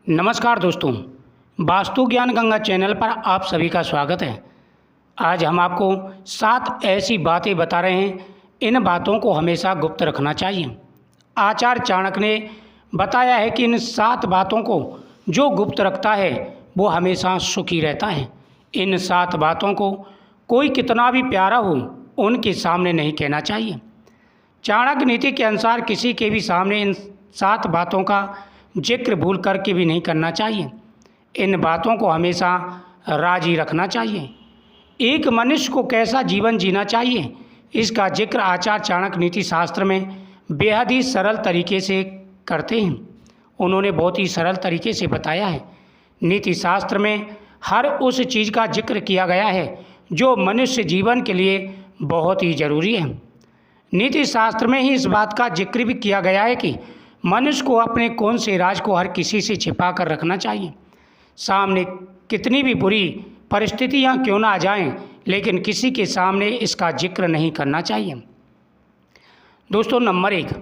नमस्कार दोस्तों, वास्तु ज्ञान गंगा चैनल पर आप सभी का स्वागत है। आज हम आपको 7 ऐसी बातें बता रहे हैं, इन बातों को हमेशा गुप्त रखना चाहिए। आचार्य चाणक्य ने बताया है कि इन 7 बातों को जो गुप्त रखता है वो हमेशा सुखी रहता है। इन 7 बातों को कोई कितना भी प्यारा हो उनके सामने नहीं कहना चाहिए। चाणक्य नीति के अनुसार किसी के भी सामने इन 7 बातों का जिक्र भूल करके भी नहीं करना चाहिए। इन बातों को हमेशा राज ही रखना चाहिए। एक मनुष्य को कैसा जीवन जीना चाहिए, इसका जिक्र आचार्य चाणक्य नीति शास्त्र में बेहद ही सरल तरीके से करते हैं। उन्होंने बहुत ही सरल तरीके से बताया है। नीति शास्त्र में हर उस चीज़ का जिक्र किया गया है जो मनुष्य जीवन के लिए बहुत ही ज़रूरी है। नीति शास्त्र में ही इस बात का जिक्र भी किया गया है कि मनुष्य को अपने कौन से राज को हर किसी से छिपा कर रखना चाहिए। सामने कितनी भी बुरी परिस्थितियां क्यों ना आ जाएं, लेकिन किसी के सामने इसका जिक्र नहीं करना चाहिए। दोस्तों, नंबर 1,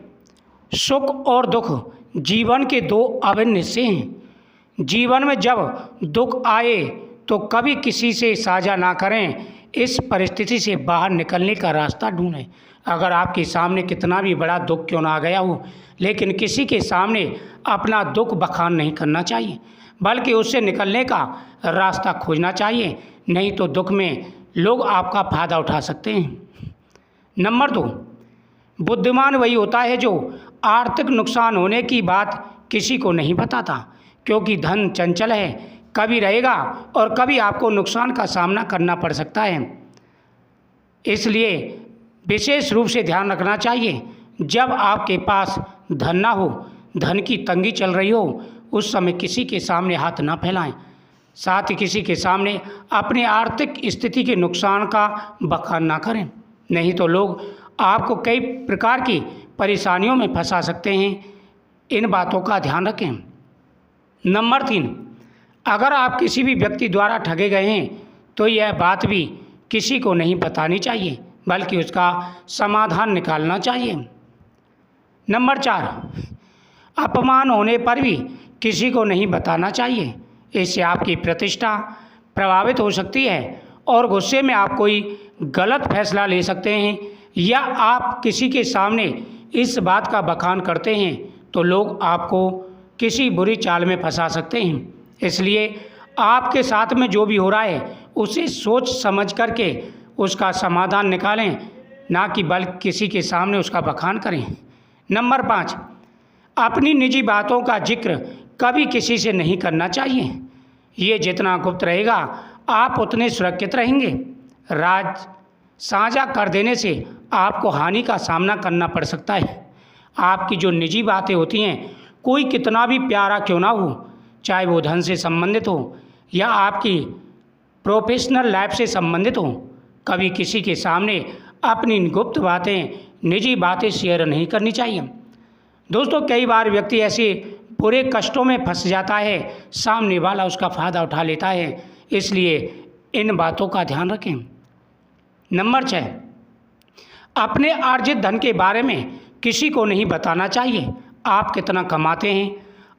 सुख और दुख जीवन के 2 अभिन्न हिस्से हैं। जीवन में जब दुख आए तो कभी किसी से साझा ना करें, इस परिस्थिति से बाहर निकलने का रास्ता ढूंढें। अगर आपके सामने कितना भी बड़ा दुख क्यों ना आ गया हो, लेकिन किसी के सामने अपना दुख बखान नहीं करना चाहिए, बल्कि उससे निकलने का रास्ता खोजना चाहिए। नहीं तो दुख में लोग आपका फ़ायदा उठा सकते हैं। नंबर 2, बुद्धिमान वही होता है जो आर्थिक नुकसान होने की बात किसी को नहीं बताता, क्योंकि धन चंचल है, कभी रहेगा और कभी आपको नुकसान का सामना करना पड़ सकता है। इसलिए विशेष रूप से ध्यान रखना चाहिए, जब आपके पास धन ना हो, धन की तंगी चल रही हो, उस समय किसी के सामने हाथ ना फैलाएं। साथ ही किसी के सामने अपनी आर्थिक स्थिति के नुकसान का बखान ना करें, नहीं तो लोग आपको कई प्रकार की परेशानियों में फंसा सकते हैं। इन बातों का ध्यान रखें। नंबर 3, अगर आप किसी भी व्यक्ति द्वारा ठगे गए हैं तो यह बात भी किसी को नहीं बतानी चाहिए, बल्कि उसका समाधान निकालना चाहिए। नंबर 4, अपमान होने पर भी किसी को नहीं बताना चाहिए। इससे आपकी प्रतिष्ठा प्रभावित हो सकती है और गुस्से में आप कोई गलत फैसला ले सकते हैं, या आप किसी के सामने इस बात का बखान करते हैं तो लोग आपको किसी बुरी चाल में फंसा सकते हैं। इसलिए आपके साथ में जो भी हो रहा है उसे सोच समझ करके उसका समाधान निकालें, ना कि बल्कि किसी के सामने उसका बखान करें। नंबर 5, अपनी निजी बातों का जिक्र कभी किसी से नहीं करना चाहिए। ये जितना गुप्त रहेगा आप उतने सुरक्षित रहेंगे। राज साझा कर देने से आपको हानि का सामना करना पड़ सकता है। आपकी जो निजी बातें होती हैं, कोई कितना भी प्यारा क्यों ना हो, चाहे वो धन से संबंधित हो या आपकी प्रोफेशनल लाइफ से संबंधित हो, कभी किसी के सामने अपनी गुप्त बातें, निजी बातें शेयर नहीं करनी चाहिए। दोस्तों, कई बार व्यक्ति ऐसे बुरे कष्टों में फंस जाता है, सामने वाला उसका फ़ायदा उठा लेता है, इसलिए इन बातों का ध्यान रखें। नंबर 6, अपने अर्जित धन के बारे में किसी को नहीं बताना चाहिए। आप कितना कमाते हैं,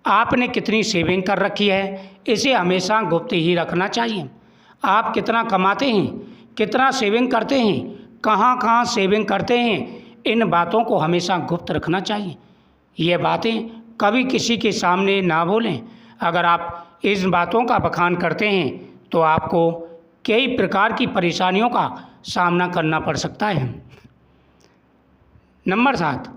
आपने कितनी सेविंग कर रखी है, इसे हमेशा गुप्त ही रखना चाहिए। आप कितना कमाते हैं, कितना सेविंग करते हैं, कहाँ कहाँ सेविंग करते हैं, इन बातों को हमेशा गुप्त रखना चाहिए। ये बातें कभी किसी के सामने ना बोलें। अगर आप इन बातों का बखान करते हैं तो आपको कई प्रकार की परेशानियों का सामना करना पड़ सकता है। नंबर 7,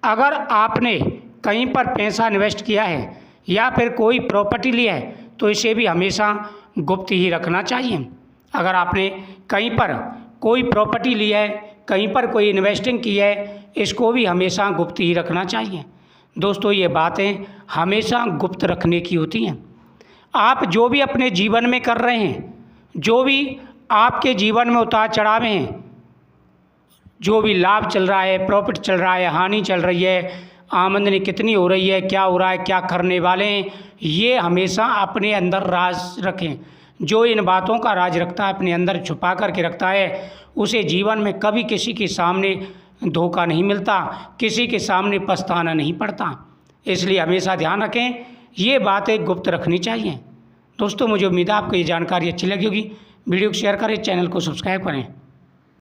अगर आपने कहीं पर पैसा इन्वेस्ट किया है या फिर कोई प्रॉपर्टी ली है तो इसे भी हमेशा गुप्त ही रखना चाहिए। अगर आपने कहीं पर कोई प्रॉपर्टी ली है, कहीं पर कोई इन्वेस्टिंग की है, इसको भी हमेशा गुप्त ही रखना चाहिए। दोस्तों, ये बातें हमेशा गुप्त रखने की होती हैं। आप जो भी अपने जीवन में कर रहे हैं, जो भी आपके जीवन में उतार चढ़ाव हैं, जो भी लाभ चल रहा है, प्रॉफिट चल रहा है, हानि चल रही है, आमदनी कितनी हो रही है, क्या हो रहा है, क्या करने वाले हैं, ये हमेशा अपने अंदर राज रखें। जो इन बातों का राज रखता है, अपने अंदर छुपा करके रखता है, उसे जीवन में कभी किसी के सामने धोखा नहीं मिलता, किसी के सामने पछताना नहीं पड़ता। इसलिए हमेशा ध्यान रखें, ये बातें गुप्त रखनी चाहिए। दोस्तों मुझे उम्मीद है आपको ये जानकारी अच्छी लगी होगी। वीडियो को शेयर करें, चैनल को सब्सक्राइब करें।